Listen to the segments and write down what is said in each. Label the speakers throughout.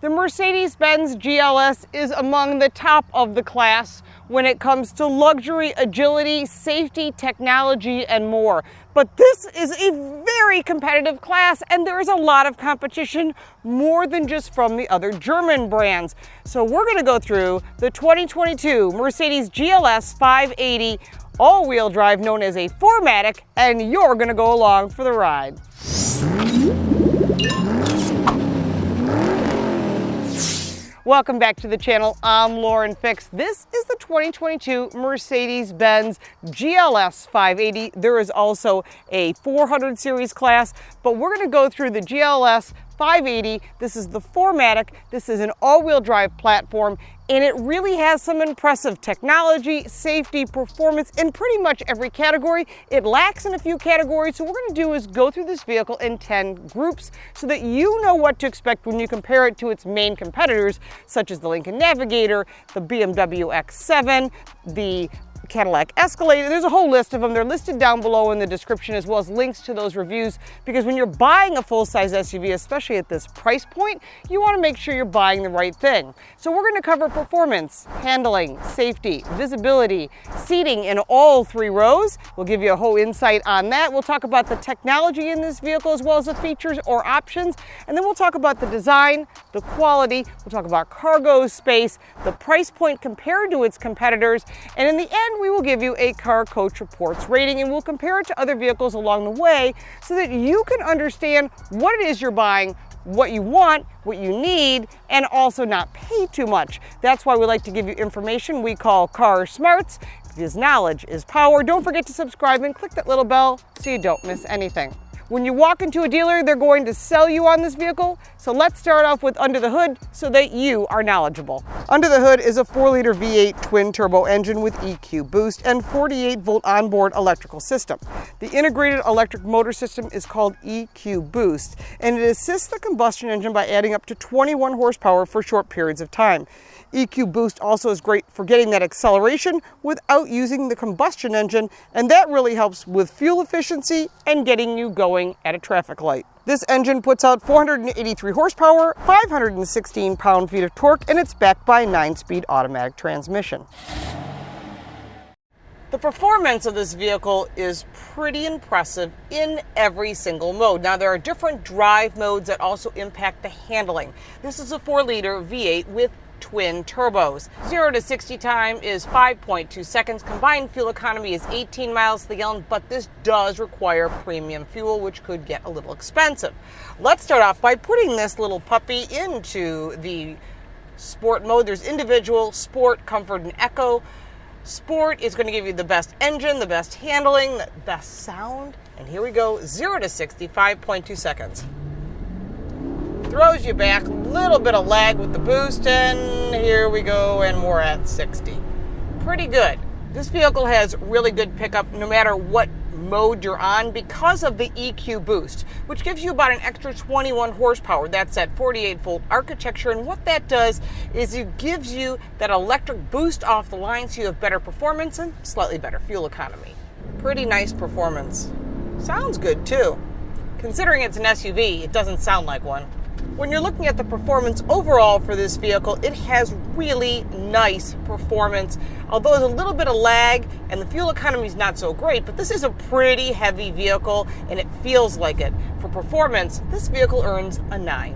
Speaker 1: The Mercedes Benz GLS is among the top of the class when it comes to luxury, agility, safety, technology, and more. But this is a very competitive class, and there is a lot of competition, more than just from the other German brands. So we're going to go through the 2022 Mercedes GLS580 all-wheel drive, known as a 4MATIC, and you're going to go along for the ride. Welcome back to the channel. I'm Lauren Fix. This is the 2022 Mercedes Benz GLS580. There is also a 400 series class, but we're going to go through the GLS580. This is the 4MATIC. This is an all-wheel drive platform, and it really has some impressive technology, safety, performance in pretty much every category. It lacks in a few categories, so what we're going to do is go through this vehicle in 10 groups so that you know what to expect when you compare it to its main competitors, such as the Lincoln Navigator, the BMW X7, the Cadillac Escalade. There's a whole list of them. They're listed down below in the description, as well as links to those reviews, because when you're buying a full-size SUV, especially at this price point, you want to make sure you're buying the right thing. So we're going to cover performance, handling, safety, visibility, seating in all 3 rows. We'll give you a whole insight on that. We'll talk about the technology in this vehicle, as well as the features or options, and then we'll talk about the design, the quality, we'll talk about cargo space, the price point compared to its competitors, and in the end, we will give you a Car Coach Reports rating, and we'll compare it to other vehicles along the way so that you can understand what it is you're buying, what you want, what you need, and also not pay too much. That's why we like to give you information we call Car Smarts, because knowledge is power. Don't forget to subscribe and click that little bell so you don't miss anything. When you walk into a dealer, they're going to sell you on this vehicle. So let's start off with under the hood so that you are knowledgeable. Under the hood is a 4-liter V8 twin turbo engine with EQ boost and 48-volt onboard electrical system. The integrated electric motor system is called EQ boost, and it assists the combustion engine by adding up to 21 horsepower for short periods of time. EQ boost also is great for getting that acceleration without using the combustion engine, and that really helps with fuel efficiency and getting you going at a traffic light. This engine puts out 483 horsepower, 516 pound-feet of torque, and it's backed by a 9-speed automatic transmission. The performance of this vehicle is pretty impressive in every single mode. Now, there are different drive modes that also impact the handling. This is a 4-liter V8 with twin turbos. 0 to 60 time is 5.2 seconds. Combined fuel economy is 18 miles to the gallon, but this does require premium fuel, which could get a little expensive. Let's start off by putting this little puppy into the sport mode. There's individual, sport, comfort, and eco. Sport is going to give you the best engine, the best handling, the best sound. And here we go, 0 to 60, 5.2 seconds. Throws you back, a little bit of lag with the boost, and here we go, and we're at 60. Pretty good. This vehicle has really good pickup no matter what mode you're on because of the EQ boost, which gives you about an extra 21 horsepower. That's at 48-volt architecture, and what that does is it gives you that electric boost off the line so you have better performance and slightly better fuel economy. Pretty nice performance. Sounds good too. Considering it's an SUV, it doesn't sound like one. When you're looking at the performance overall for this vehicle, it has really nice performance. Although there's a little bit of lag and the fuel economy is not so great, but this is a pretty heavy vehicle and it feels like it. For performance, this vehicle earns a 9.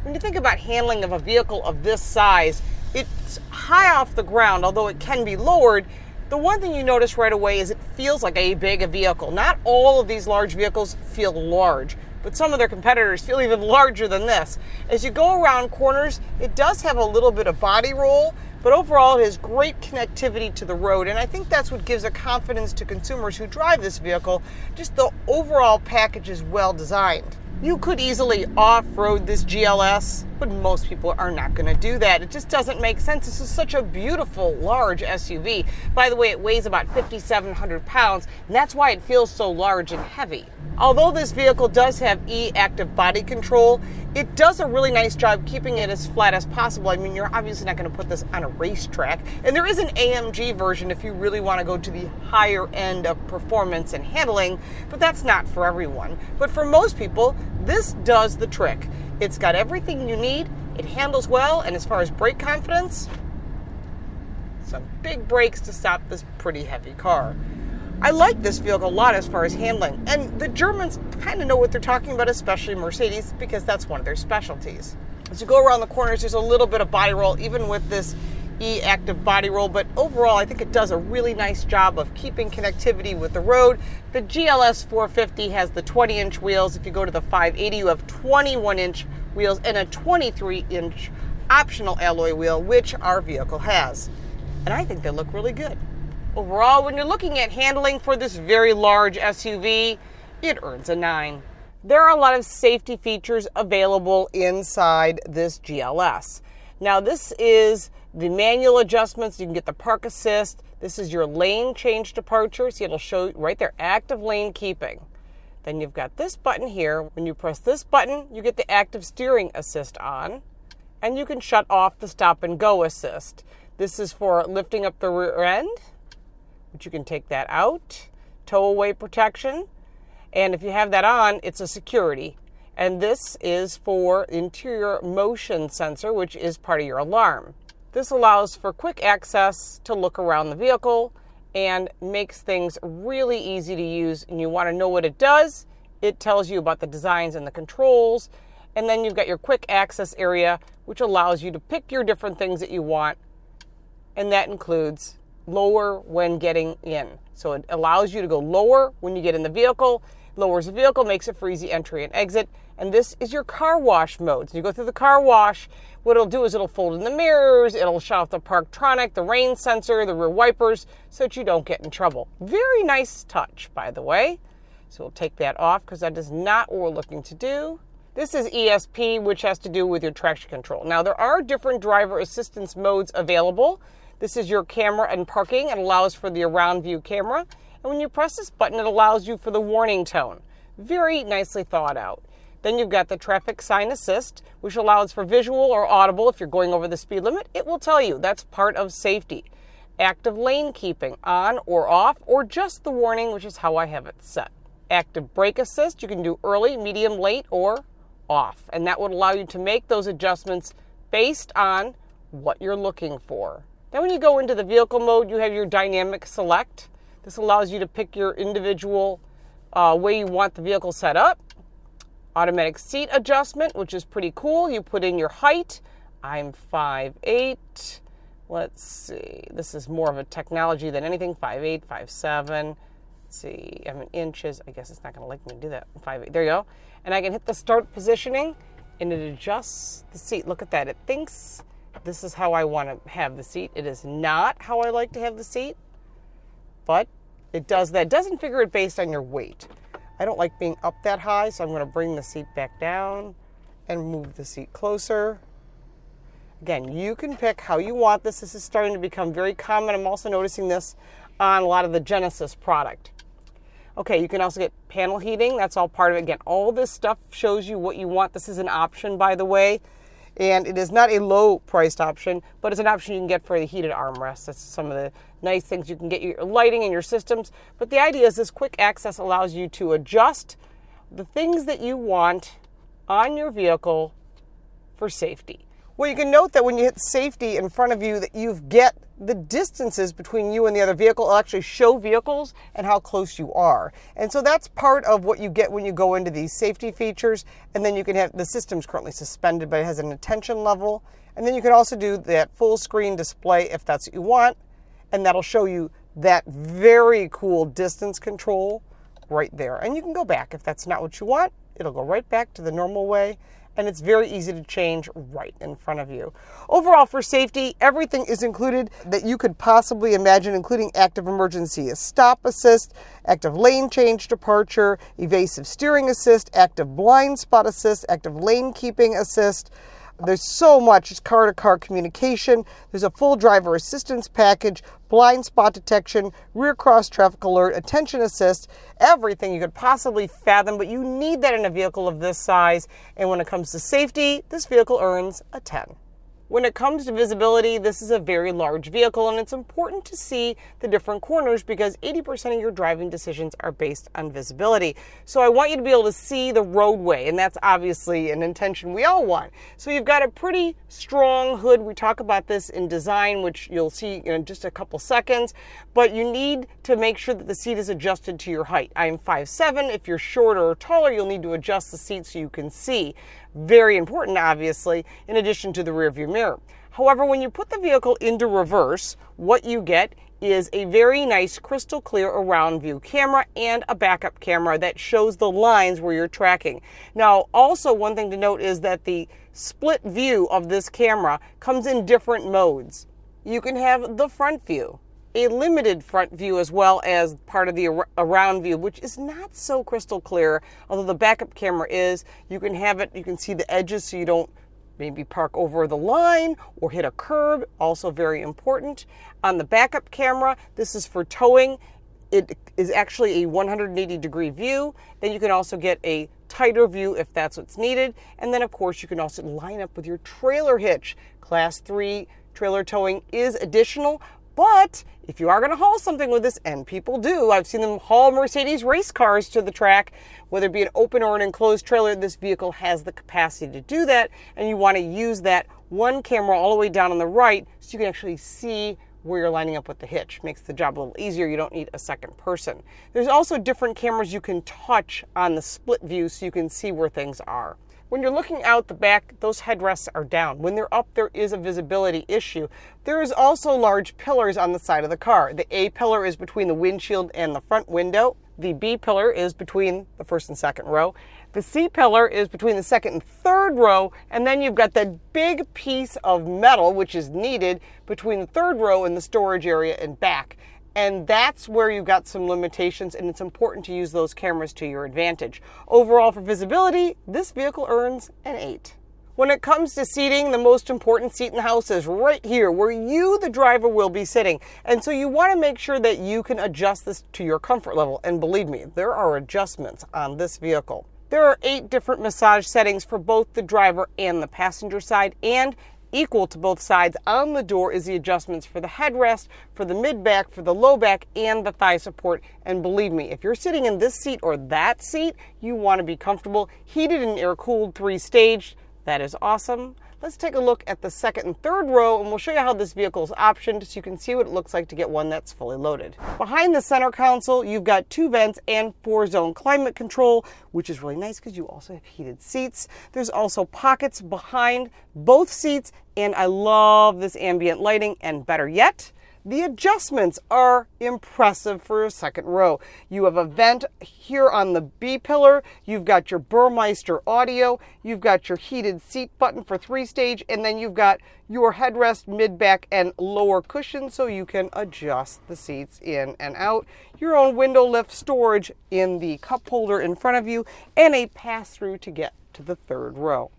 Speaker 1: When you think about handling of a vehicle of this size, it's high off the ground, although it can be lowered. The one thing you notice right away is it feels like a big vehicle. Not all of these large vehicles feel large, but some of their competitors feel even larger than this. As you go around corners, it does have a little bit of body roll, but overall it has great connectivity to the road, and I think that's what gives a confidence to consumers who drive this vehicle. Just the overall package is well designed. You could easily off-road this GLS, but most people are not going to do that. It just doesn't make sense. This is such a beautiful, large SUV. By the way, it weighs about 5,700 pounds, and that's why it feels so large and heavy. Although this vehicle does have E-Active body control, it does a really nice job keeping it as flat as possible. I mean, you're obviously not going to put this on a racetrack, and there is an AMG version if you really want to go to the higher end of performance and handling, but that's not for everyone. But for most people, this does the trick. It's got everything you need, It handles well, and as far as brake confidence, some big brakes to stop this pretty heavy car. I like this vehicle a lot as far as handling, and the Germans kind of know what they're talking about, especially Mercedes, because that's one of their specialties. As you go around the corners, there's a little bit of body roll, even with this E-Active body roll, but overall I think it does a really nice job of keeping connectivity with the road. The GLS580 has the 20-inch wheels. If you go to the 580, you have 21-inch wheels and a 23-inch optional alloy wheel, which our vehicle has. And I think they look really good. Overall, when you're looking at handling for this very large SUV, it earns a 9. There are a lot of safety features available inside this GLS. Now, this is the manual adjustments. You can get the park assist. This is your lane change departure. See, it'll show you right there, active lane keeping. Then you've got this button here. When you press this button, you get the active steering assist on, and you can shut off the stop and go assist. This is for lifting up the rear end, but you can take that out. Tow away protection. And if you have that on, it's a security. And this is for interior motion sensor, which is part of your alarm. This allows for quick access to look around the vehicle and makes things really easy to use. And you want to know what it does, it tells you about the designs and the controls. And then you've got your quick access area, which allows you to pick your different things that you want. And that includes lower when getting in. So it allows you to go lower when you get in the vehicle, lowers the vehicle, makes it for easy entry and exit. And this is your car wash mode. So you go through the car wash, what it'll do is it'll fold in the mirrors, it'll shut off the Parktronic, the rain sensor, the rear wipers, so that you don't get in trouble. Very nice touch, by the way. So we'll take that off because that is not what we're looking to do. This is ESP, which has to do with your traction control. Now, there are different driver assistance modes available. This is your camera and parking. It allows for the around view camera. And when you press this button, it allows you for the warning tone. Very nicely thought out. Then you've got the traffic sign assist, which allows for visual or audible. If you're going over the speed limit, it will tell you. That's part of safety. Active lane keeping, on or off, or just the warning, which is how I have it set. Active brake assist, you can do early, medium, late, or off. And that would allow you to make those adjustments based on what you're looking for. Then when you go into the vehicle mode, you have your dynamic select. This allows you to pick your individual way you want the vehicle set up. Automatic seat adjustment, which is pretty cool. You put in your height. I'm 5'8". Let's see. This is more of a technology than anything. 5'8", 5'7". Let's see. I'm in inches. I guess it's not going to let me do that. 5'8". There you go. And I can hit the start positioning, and it adjusts the seat. Look at that. It thinks this is how I want to have the seat. It is not how I like to have the seat, but it does that. It doesn't figure it based on your weight. I don't like being up that high, so I'm going to bring the seat back down and move the seat closer. Again, you can pick how you want this. This is starting to become very common. I'm also noticing this on a lot of the Genesis product. Okay, you can also get panel heating. That's all part of it. Again, all this stuff shows you what you want. This is an option, by the way. And it is not a low-priced option, but it's an option you can get for the heated armrests. That's some of the nice things you can get, your lighting and your systems. But the idea is this quick access allows you to adjust the things that you want on your vehicle for safety. Well, you can note that when you hit safety in front of you, that you get the distances between you and the other vehicle. It'll actually show vehicles and how close you are. And so that's part of what you get when you go into these safety features. And then you can have, the system's currently suspended, but it has an attention level. And then you can also do that full screen display if that's what you want. And that'll show you that very cool distance control right there. And you can go back if that's not what you want. It'll go right back to the normal way. And it's very easy to change right in front of you. Overall, for safety, everything is included that you could possibly imagine, including active emergency stop assist, active lane change departure, evasive steering assist, active blind spot assist, active lane keeping assist. There's so much. It's car-to-car communication. There's a full driver assistance package, blind spot detection, rear cross traffic alert, attention assist, everything you could possibly fathom, but you need that in a vehicle of this size. And when it comes to safety, this vehicle earns a 10. When it comes to visibility, this is a very large vehicle, and it's important to see the different corners because 80% of your driving decisions are based on visibility. So I want you to be able to see the roadway, and that's obviously an intention we all want. So you've got a pretty strong hood. We talk about this in design, which you'll see in just a couple seconds, but you need to make sure that the seat is adjusted to your height. I'm 5'7". If you're shorter or taller, you'll need to adjust the seat so you can see. Very important, obviously, in addition to the rear view mirror. However, when you put the vehicle into reverse, what you get is a very nice crystal clear around view camera and a backup camera that shows the lines where you're tracking. Now, also one thing to note is that the split view of this camera comes in different modes. You can have the front view, a limited front view, as well as part of the around view, which is not so crystal clear, although the backup camera is. You can have it, you can see the edges so you don't maybe park over the line or hit a curb, also very important. On the backup camera, this is for towing. It is actually a 180-degree view. Then you can also get a tighter view if that's what's needed. And then, of course, you can also line up with your trailer hitch. Class 3 trailer towing is additional, but if you are going to haul something with this, and people do, I've seen them haul Mercedes race cars to the track, whether it be an open or an enclosed trailer, this vehicle has the capacity to do that, and you want to use that one camera all the way down on the right so you can actually see where you're lining up with the hitch. Makes the job a little easier. You don't need a second person. There's also different cameras you can touch on the split view so you can see where things are. When you're looking out the back, those headrests are down. When they're up, there is a visibility issue. There is also large pillars on the side of the car. The A pillar is between the windshield and the front window. The B pillar is between the first and second row. The C pillar is between the second and third row. And then you've got that big piece of metal, which is needed between the third row and the storage area and back. And that's where you've got some limitations, and it's important to use those cameras to your advantage. Overall, for visibility, this vehicle earns an 8. When it comes to seating, the most important seat in the house is right here, where you, the driver, will be sitting. And so you want to make sure that you can adjust this to your comfort level. And believe me, there are adjustments on this vehicle. There are 8 different massage settings for both the driver and the passenger side, and equal to both sides on the door is the adjustments for the headrest, for the mid-back, for the low back, and the thigh support. And believe me, if you're sitting in this seat or that seat, you want to be comfortable. Heated and air-cooled 3-staged. That is awesome. Let's take a look at the second and third row, and we'll show you how this vehicle is optioned so you can see what it looks like to get one that's fully loaded. Behind the center console, you've got 2 vents and 4-zone climate control, which is really nice because you also have heated seats. There's also pockets behind both seats, and I love this ambient lighting, and better yet, the adjustments are impressive for a second row. You have a vent here on the B pillar. You've got your Burmeister audio. You've got your heated seat button for 3-stage. And then you've got your headrest, mid-back, and lower cushion so you can adjust the seats in and out. Your own window lift storage in the cup holder in front of you, and a pass-through to get to the third row.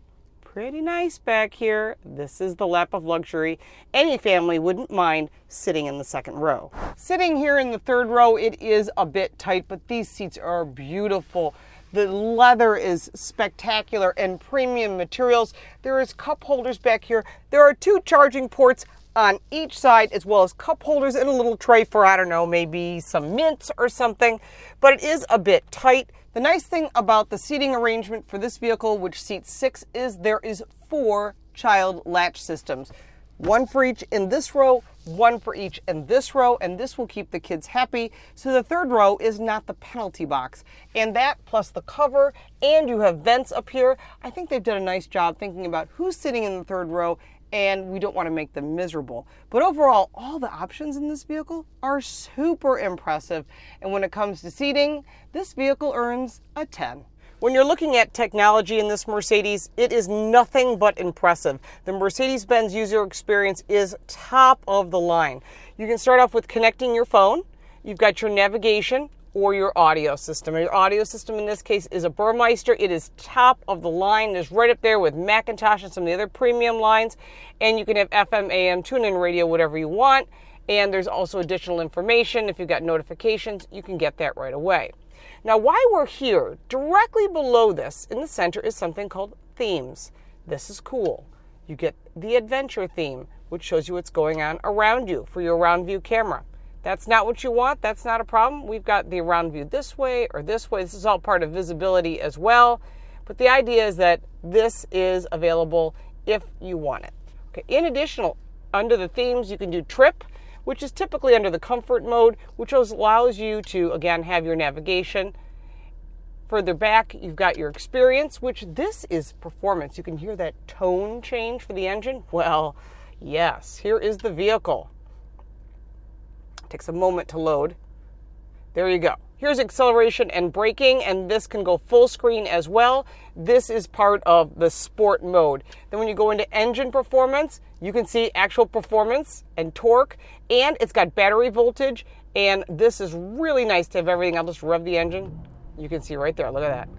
Speaker 1: Pretty nice back here. This is the lap of luxury. Any family wouldn't mind sitting in the second row. Sitting here in the third row, it is a bit tight, but these seats are beautiful. The leather is spectacular and premium materials. There is cup holders back here. There are 2 charging ports on each side, as well as cup holders and a little tray for, I don't know, maybe some mints or something, but it is a bit tight. The nice thing about the seating arrangement for this vehicle, which seats 6, is there is 4 child latch systems. 1 for each in this row, 1 for each in this row, and this will keep the kids happy. So the third row is not the penalty box. And that plus the cover, and you have vents up here. I think they've done a nice job thinking about who's sitting in the third row, and we don't want to make them miserable. But overall, all the options in this vehicle are super impressive. And when it comes to seating, this vehicle earns a 10. When you're looking at technology in this Mercedes, it is nothing but impressive. The Mercedes Benz user experience is top of the line. You can start off with connecting your phone. You've got your navigation or your audio system. Your audio system in this case is a Burmeister. It is top of the line. It's right up there with Macintosh and some of the other premium lines. And you can have FM, AM, tune-in radio, whatever you want. And there's also additional information. If you've got notifications, you can get that right away. Now, while we're here, directly below this in the center is something called themes. This is cool. You get the adventure theme, which shows you what's going on around you for your around view camera. That's not what you want. That's not a problem. We've got the around view this way or this way. This is all part of visibility as well. But the idea is that this is available if you want it. Okay. In addition, under the themes, you can do trip, which is typically under the comfort mode, which allows you to, again, have your navigation. Further back, you've got your experience, which this is performance. You can hear that tone change for the engine. Well, yes, here is the vehicle. Takes a moment to load. There you go. Here's acceleration and braking, and this can go full screen as well. This is part of the sport mode. Then when you go into engine performance, you can see actual performance and torque, and it's got battery voltage, and this is really nice to have everything. I'll just rev the engine. You can see right there, look at that.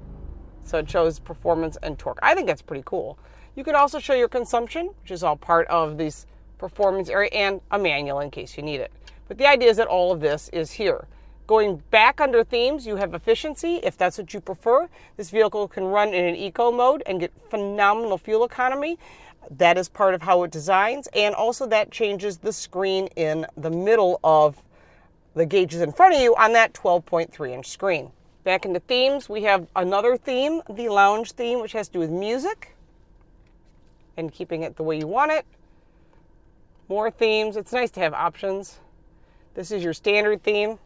Speaker 1: So it shows performance and torque. I think that's pretty cool. You can also show your consumption, which is all part of this performance area, and a manual in case you need it. But the idea is that all of this is here. Going back under themes, you have efficiency, if that's what you prefer. This vehicle can run in an eco mode and get phenomenal fuel economy. That is part of how it designs. And also that changes the screen in the middle of the gauges in front of you on that 12.3-inch screen. Back into themes, we have another theme, the lounge theme, which has to do with music and keeping it the way you want it. More themes. It's nice to have options. This is your standard theme,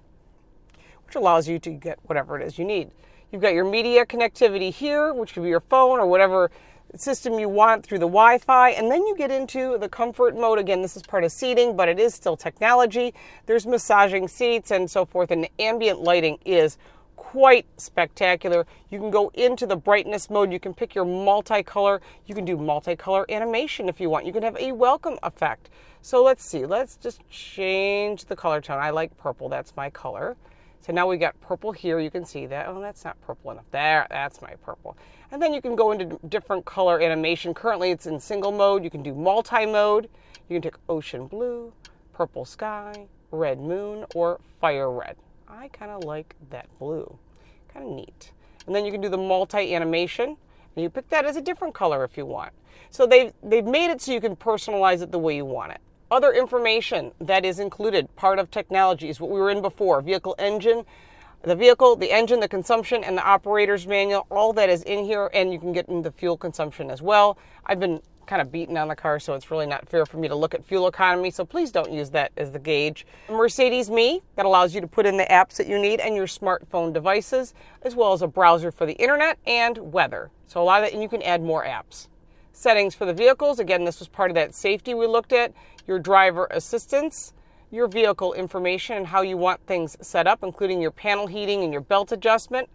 Speaker 1: which allows you to get whatever it is you need. You've got your media connectivity here, which could be your phone or whatever system you want through the Wi-Fi. And then you get into the comfort mode. Again, this is part of seating, but it is still technology. There's massaging seats and so forth. And the ambient lighting is quite spectacular. You can go into the brightness mode. You can pick your multicolor. You can do multicolor animation if you want. You can have a welcome effect. So let's see. Let's just change the color tone. I like purple. That's my color. So now we got purple here. You can see that. Oh, that's not purple enough. There, that's my purple. And then you can go into different color animation. Currently it's in single mode. You can do multi-mode. You can take ocean blue, purple sky, red moon, or fire red. I kind of like that blue. Kind of neat. And then you can do the multi-animation. And you pick that as a different color if you want. So they've made it so you can personalize it the way you want it. Other information that is included, part of technology, is what we were in before. Vehicle engine, the engine, the consumption, and the operator's manual. All that is in here, and you can get into fuel consumption as well. I've been kind of beaten on the car, so it's really not fair for me to look at fuel economy, so please don't use that as the gauge. Mercedes Me, that allows you to put in the apps that you need and your smartphone devices, as well as a browser for the internet and weather. So a lot of that, and you can add more apps. Settings for the vehicles, again, this was part of that safety we looked at. Your driver assistance, your vehicle information and how you want things set up, including your panel heating and your belt adjustment.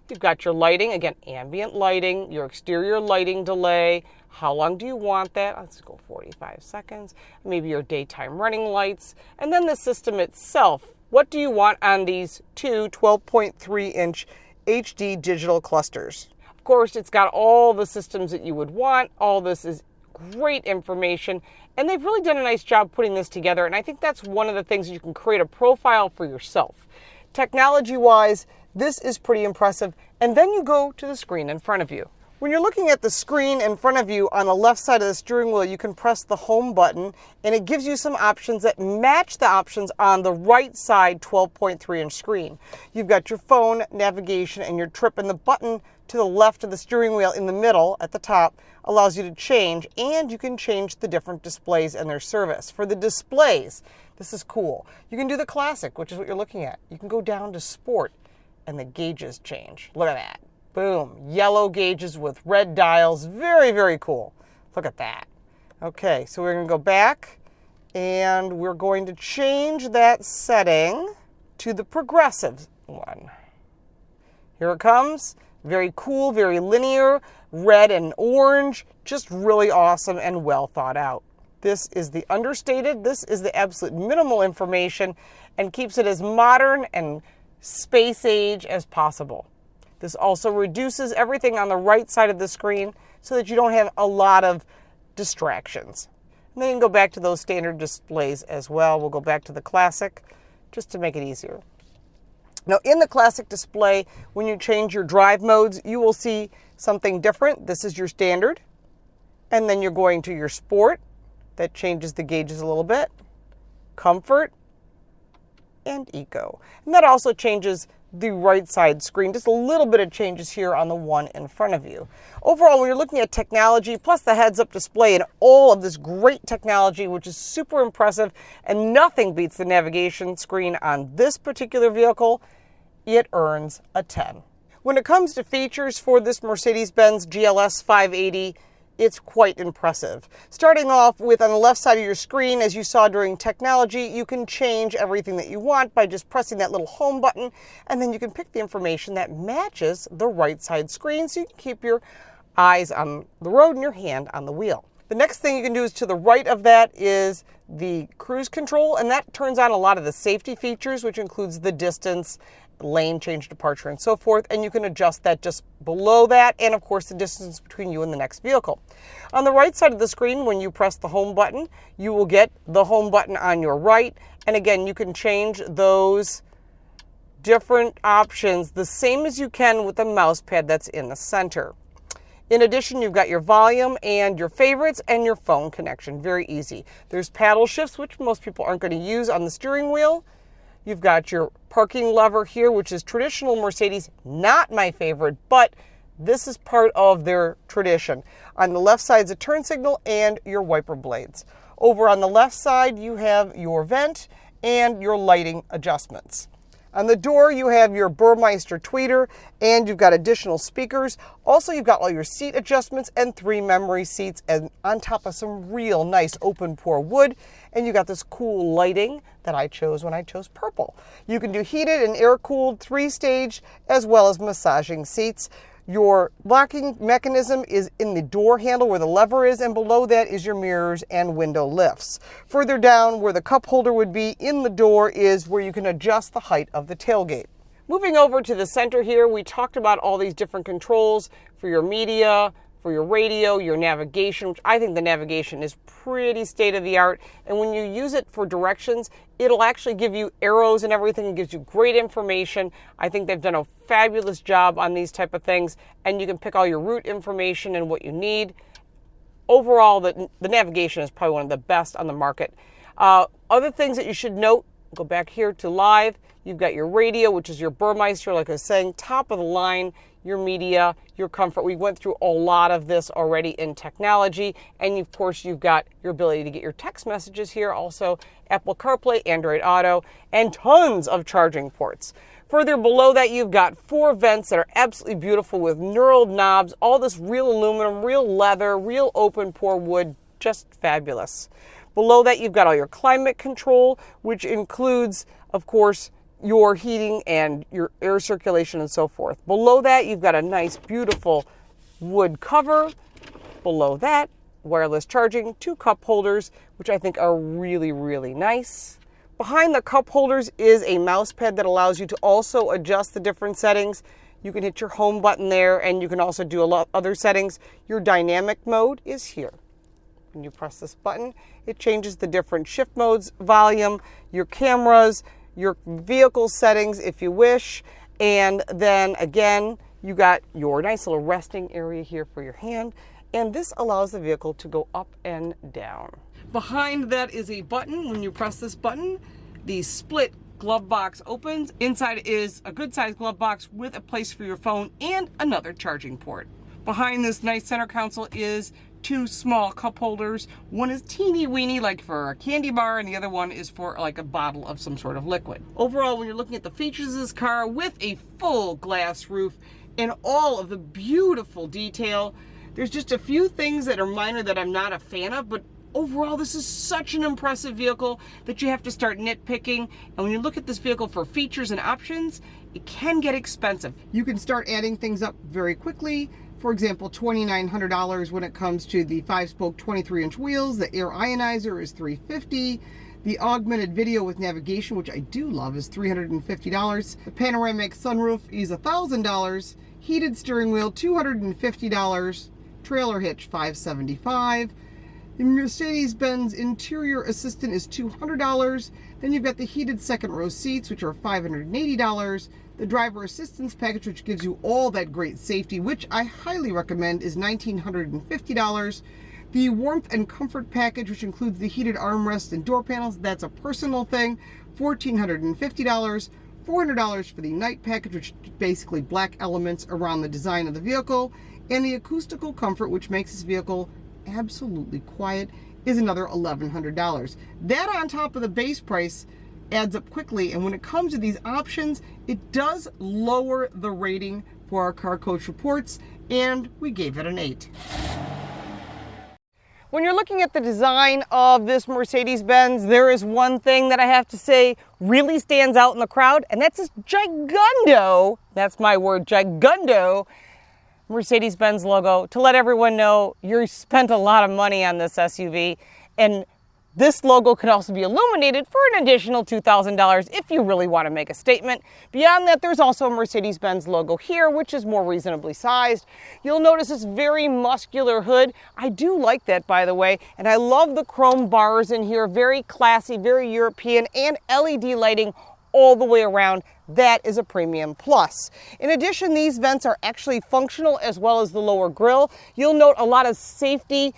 Speaker 1: You've got your lighting, again, ambient lighting, your exterior lighting delay. How long do you want that? Let's go 45 seconds. Maybe your daytime running lights. And then the system itself. What do you want on these two 12.3-inch HD digital clusters? Of course, it's got all the systems that you would want. All this is great information. And they've really done a nice job putting this together. And I think that's one of the things you can create a profile for yourself. Technology-wise, this is pretty impressive. And then you go to the screen in front of you. When you're looking at the screen in front of you on the left side of the steering wheel, you can press the home button and it gives you some options that match the options on the right side 12.3-inch screen. You've got your phone, navigation, and your trip, and the button to the left of the steering wheel in the middle at the top allows you to change, and you can change the different displays and their service. For the displays, this is cool. You can do the classic, which is what you're looking at. You can go down to sport and the gauges change. Look at that. Boom. Yellow gauges with red dials. Very, very cool. Look at that. Okay, so we're going to go back and we're going to change that setting to the progressive one. Here it comes. Very cool, very linear, red and orange. Just really awesome and well thought out. This is the understated. This is the absolute minimal information and keeps it as modern and space age as possible. This also reduces everything on the right side of the screen so that you don't have a lot of distractions. And then you can go back to those standard displays as well. We'll go back to the classic just to make it easier. Now in the classic display, when you change your drive modes, you will see something different. This is your standard. And then you're going to your Sport. That changes the gauges a little bit. Comfort and Eco. And that also changes the right side screen. Just a little bit of changes here on the one in front of you. Overall, when you're looking at technology, plus the heads-up display and all of this great technology, which is super impressive, and nothing beats the navigation screen on this particular vehicle, it earns a 10. When it comes to features for this Mercedes Benz GLS580, it's quite impressive. Starting off with, on the left side of your screen, as you saw during technology, you can change everything that you want by just pressing that little home button, and then you can pick the information that matches the right side screen so you can keep your eyes on the road and your hand on the wheel. The next thing you can do is to the right of that is the cruise control, and that turns on a lot of the safety features, which includes the distance, lane change, departure, and so forth, and you can adjust that just below that, and of course the distance between you and the next vehicle. On the right side of the screen, when you press the home button, you will get the home button on your right, and again, you can change those different options the same as you can with the mouse pad that's in the center. In addition, you've got your volume and your favorites and your phone connection. Very easy. There's paddle shifts, which most people aren't going to use on the steering wheel. You've got your parking lever here, which is traditional Mercedes, not my favorite, but this is part of their tradition. On the left side is a turn signal and your wiper blades. Over on the left side, you have your vent and your lighting adjustments. On the door, you have your Burmeister tweeter, and you've got additional speakers. Also, you've got all your seat adjustments and 3 memory seats, and on top of some real nice open pore wood. And you got this cool lighting that I chose when I chose purple. You can do heated and air-cooled 3-stage, as well as massaging seats. Your locking mechanism is in the door handle where the lever is, and below that is your mirrors and window lifts. Further down, where the cup holder would be in the door, is where you can adjust the height of the tailgate. Moving over to the center here, we talked about all these different controls for your media, for your radio, your navigation, which I think the navigation is pretty state-of-the-art. And when you use it for directions, it'll actually give you arrows and everything. It gives you great information. I think they've done a fabulous job on these type of things. And you can pick all your route information and what you need. Overall, the navigation is probably one of the best on the market. Other things that you should note, go back here to live. You've got your radio, which is your Burmeister, like I was saying, top of the line, your media, your comfort. We went through a lot of this already in technology. And of course, you've got your ability to get your text messages here. Also, Apple CarPlay, Android Auto, and tons of charging ports. Further below that, you've got 4 vents that are absolutely beautiful with knurled knobs, all this real aluminum, real leather, real open pore wood, just fabulous. Below that, you've got all your climate control, which includes, of course, your heating and your air circulation and so forth. Below that, you've got a nice, beautiful wood cover. Below that, wireless charging, 2 cup holders, which I think are really, really nice. Behind the cup holders is a mouse pad that allows you to also adjust the different settings. You can hit your home button there, and you can also do a lot of other settings. Your dynamic mode is here. When you press this button, it changes the different shift modes, volume, your cameras, your vehicle settings if you wish, and then again you got your nice little resting area here for your hand, and this allows the vehicle to go up and down. Behind that is a button. When you press this button, the split glove box opens. Inside is a good sized glove box with a place for your phone and another charging port. Behind this nice center console is 2 small cup holders. One is teeny weeny, like for a candy bar, and the other one is for like a bottle of some sort of liquid. Overall, when you're looking at the features of this car with a full glass roof and all of the beautiful detail, there's just a few things that are minor that I'm not a fan of, but overall, this is such an impressive vehicle that you have to start nitpicking. And when you look at this vehicle for features and options, it can get expensive. You can start adding things up very quickly. For example, $2,900 when it comes to the 5-spoke 23-inch wheels. The air ionizer is $350. The augmented video with navigation, which I do love, is $350. The panoramic sunroof is $1,000. Heated steering wheel, $250. Trailer hitch, $575. The Mercedes Benz interior assistant is $200. Then you've got the heated second row seats, which are $580. The driver assistance package, which gives you all that great safety, which I highly recommend, is $1,950.
Speaker 2: The warmth and comfort package, which includes the heated armrest and door panels, that's a personal thing, $1,450. $400 for the night package, which is basically black elements around the design of the vehicle. And the acoustical comfort, which makes this vehicle absolutely quiet, is another $1,100. That on top of the base price adds up quickly, and when it comes to these options, it does lower the rating for our Car Coach reports, and we gave it an 8.
Speaker 1: When you're looking at the design of this Mercedes-Benz, there is one thing that I have to say really stands out in the crowd, and that's this gigundo, that's my word, gigundo, Mercedes-Benz logo to let everyone know you spent a lot of money on this SUV, and this logo can also be illuminated for an additional $2,000 if you really want to make a statement. Beyond that, there's also a Mercedes-Benz logo here, which is more reasonably sized. You'll notice this very muscular hood. I do like that, by the way, and I love the chrome bars in here. Very classy, very European, and LED lighting all the way around. That is a premium plus. In addition, these vents are actually functional as well as the lower grille. You'll note a lot of safety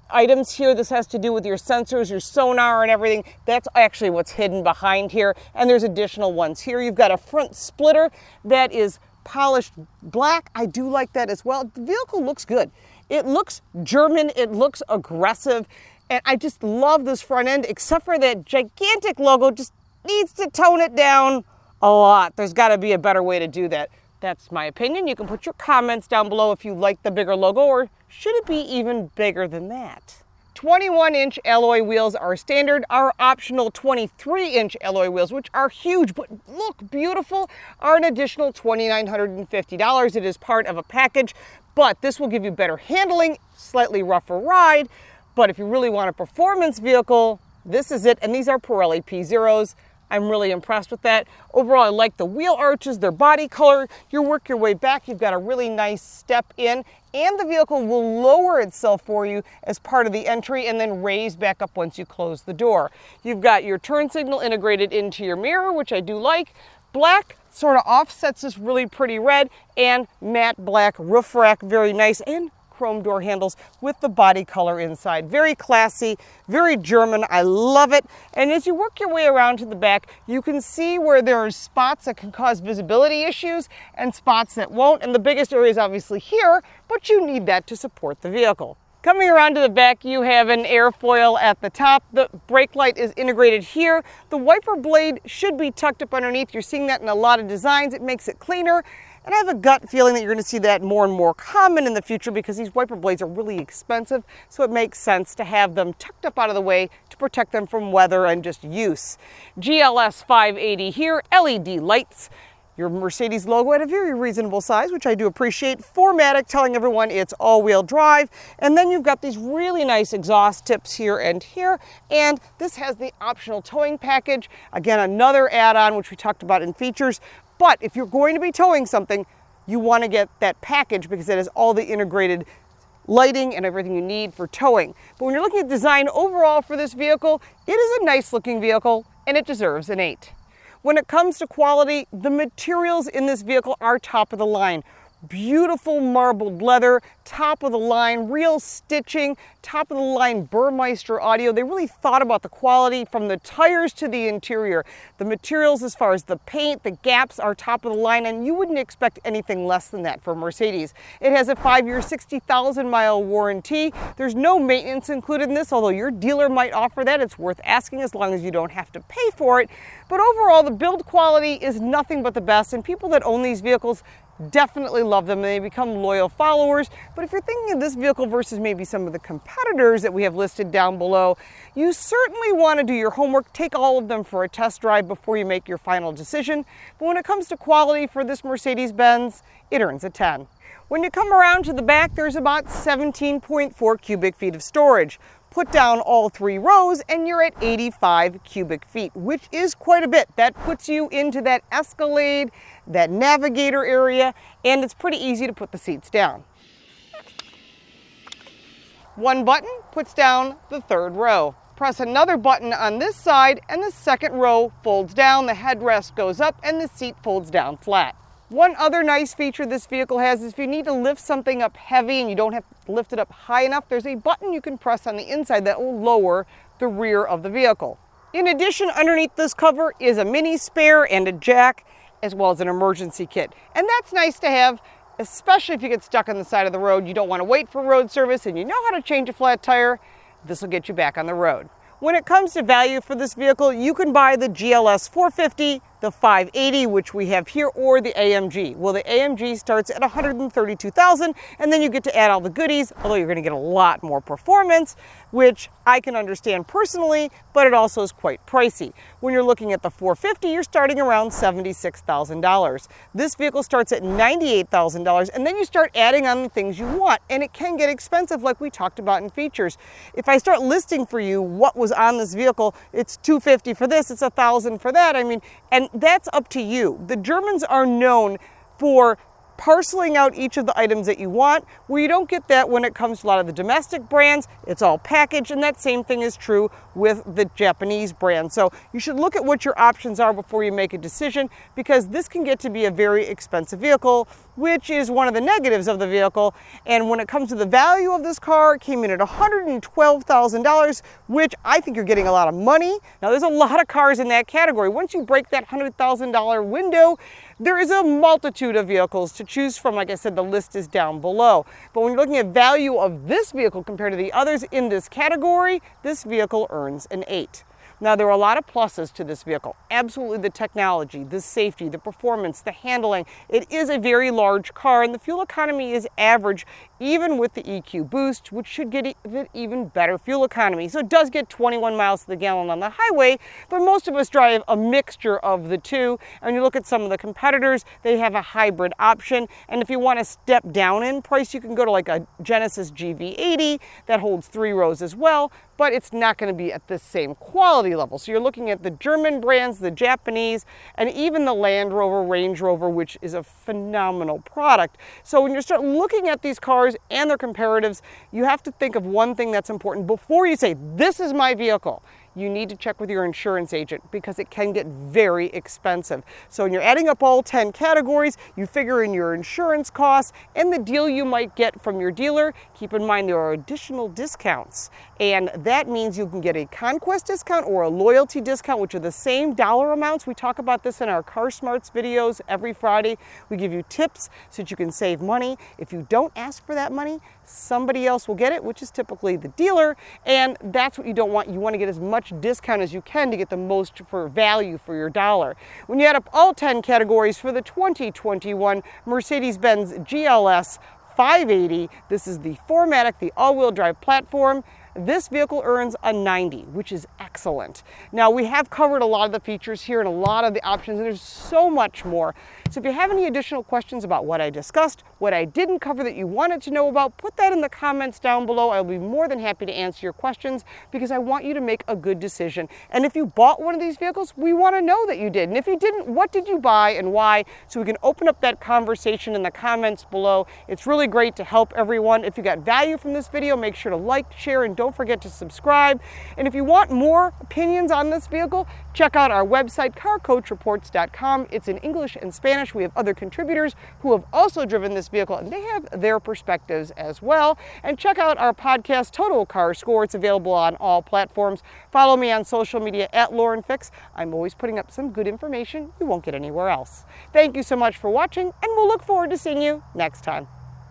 Speaker 1: items here. This has to do with your sensors, your sonar and everything. That's actually what's hidden behind here. And there's additional ones here. You've got a front splitter that is polished black. I do like that as well. The vehicle looks good. It looks German. It looks aggressive. And I just love this front end, except for that gigantic logo. Just needs to tone it down a lot. There's got to be a better way to do that. That's my opinion. You can put your comments down below if you like the bigger logo, or should it be even bigger than that? 21-inch alloy wheels are standard. Our optional 23-inch alloy wheels, which are huge but look beautiful, are an additional $2,950. It is part of a package, but this will give you better handling, slightly rougher ride. But if you really want a performance vehicle, this is it. And these are Pirelli P0s. I'm really impressed with that. Overall, I like the wheel arches, their body color. You work your way back, you've got a really nice step in, and the vehicle will lower itself for you as part of the entry and then raise back up once you close the door. You've got your turn signal integrated into your mirror, which I do like. Black sort of offsets this really pretty red, and matte black roof rack, very nice, and chrome door handles with the body color inside. Very classy, very German. I love it. And as you work your way around to the back, you can see where there are spots that can cause visibility issues and spots that won't. And the biggest area is obviously here, but you need that to support the vehicle. Coming around to the back, you have an airfoil at the top. The brake light is integrated here. The wiper blade should be tucked up underneath. You're seeing that in a lot of designs. It makes it cleaner. And I have a gut feeling that you're going to see that more and more common in the future because these wiper blades are really expensive, so it makes sense to have them tucked up out of the way to protect them from weather and just use. GLS580 here, LED lights, your Mercedes logo at a very reasonable size, which I do appreciate. 4MATIC, telling everyone it's all-wheel drive. And then you've got these really nice exhaust tips here and here. And this has the optional towing package. Again, another add-on, which we talked about in features. But if you're going to be towing something, you want to get that package because it has all the integrated lighting and everything you need for towing. But when you're looking at design overall for this vehicle, it is a nice looking vehicle and it deserves an 8. When it comes to quality, the materials in this vehicle are top of the line. Beautiful marbled leather, top of the line, real stitching, top of the line Burmeister audio. They really thought about the quality from the tires to the interior. The materials as far as the paint, the gaps are top of the line, and you wouldn't expect anything less than that for Mercedes. It has a 5-year, 60,000-mile warranty. There's no maintenance included in this, although your dealer might offer that. It's worth asking as long as you don't have to pay for it. But overall, the build quality is nothing but the best, and people that own these vehicles definitely love them and they become loyal followers. But if you're thinking of this vehicle versus maybe some of the competitors that we have listed down below, you certainly want to do your homework, take all of them for a test drive before you make your final decision. But when it comes to quality for this Mercedes-Benz, it earns a 10. When you come around to the back, there's about 17.4 cubic feet of storage. Put down all 3 rows and you're at 85 cubic feet, which is quite a bit. That puts you into that Escalade, that Navigator area, and it's pretty easy to put the seats down. One button puts down the 3rd row. Press another button on this side and the 2nd row folds down, the headrest goes up, and the seat folds down flat. One other nice feature this vehicle has is if you need to lift something up heavy and you don't have to lift it up high enough, there's a button you can press on the inside that will lower the rear of the vehicle. In addition, underneath this cover is a mini spare and a jack, as well as an emergency kit. And that's nice to have, especially if you get stuck on the side of the road. You don't want to wait for road service and you know how to change a flat tire. This will get you back on the road. When it comes to value for this vehicle, you can buy the GLS580, the 580, which we have here, or the AMG. Well, the AMG starts at $132,000, and then you get to add all the goodies, although you're going to get a lot more performance, which I can understand personally, but it also is quite pricey. When you're looking at the 450, you're starting around $76,000. This vehicle starts at $98,000, and then you start adding on the things you want, and it can get expensive like we talked about in features. If I start listing for you what was on this vehicle, it's $250 for this, it's $1,000 for that. I mean, and that's up to you. The Germans are known for parceling out each of the items that you want, where you don't get that when it comes to a lot of the domestic brands. It's all packaged, and that same thing is true with the Japanese brand. So you should look at what your options are before you make a decision, because this can get to be a very expensive vehicle, which is one of the negatives of the vehicle. And when it comes to the value of this car, it came in at $112,000, which I think you're getting a lot of money. Now, there's a lot of cars in that category. Once you break that $100,000 window, there is a multitude of vehicles to choose from. Like I said, the list is down below. But when you're looking at value of this vehicle compared to the others in this category, this vehicle earns an 8. Now, there are a lot of pluses to this vehicle. Absolutely, the technology, the safety, the performance, the handling. It is a very large car, and the fuel economy is average, even with the EQ boost, which should get it even better fuel economy. So it does get 21 miles to the gallon on the highway, but most of us drive a mixture of the two. And you look at some of the competitors, they have a hybrid option. And if you want to step down in price, you can go to like a Genesis GV80 that holds 3 rows as well, but it's not going to be at the same quality level. So you're looking at the German brands, the Japanese, and even the Land Rover, Range Rover, which is a phenomenal product. So when you start looking at these cars and their comparatives, you have to think of one thing that's important before you say, this is my vehicle. You need to check with your insurance agent, because it can get very expensive. So when you're adding up all 10 categories, you figure in your insurance costs and the deal you might get from your dealer. Keep in mind there are additional discounts, and that means you can get a conquest discount or a loyalty discount, which are the same dollar amounts. We talk about this in our Car Smarts videos every Friday. We give you tips so that you can save money. If you don't ask for that money, somebody else will get it, which is typically the dealer, and that's what you don't want. You want to get as much discount as you can to get the most for value for your dollar. When you add up all 10 categories for the 2021 Mercedes Benz GLS580, this is the 4MATIC, the all-wheel drive platform. This vehicle earns a 90, which is excellent. Now, we have covered a lot of the features here and a lot of the options, and there's so much more. So if you have any additional questions about what I discussed, what I didn't cover that you wanted to know about, put that in the comments down below. I'll be more than happy to answer your questions, because I want you to make a good decision. And if you bought one of these vehicles, we want to know that you did. And if you didn't, what did you buy and why? So we can open up that conversation in the comments below. It's really great to help everyone. If you got value from this video, make sure to like, share, and don't forget to subscribe. And if you want more opinions on this vehicle, check out our website, carcoachreports.com. It's in English and Spanish. We have other contributors who have also driven this vehicle, and they have their perspectives as well. And check out our podcast, Total Car Score. It's available on all platforms. Follow me on social media at Lauren Fix. I'm always putting up some good information you won't get anywhere else. Thank you so much for watching, and we'll look forward to seeing you next time.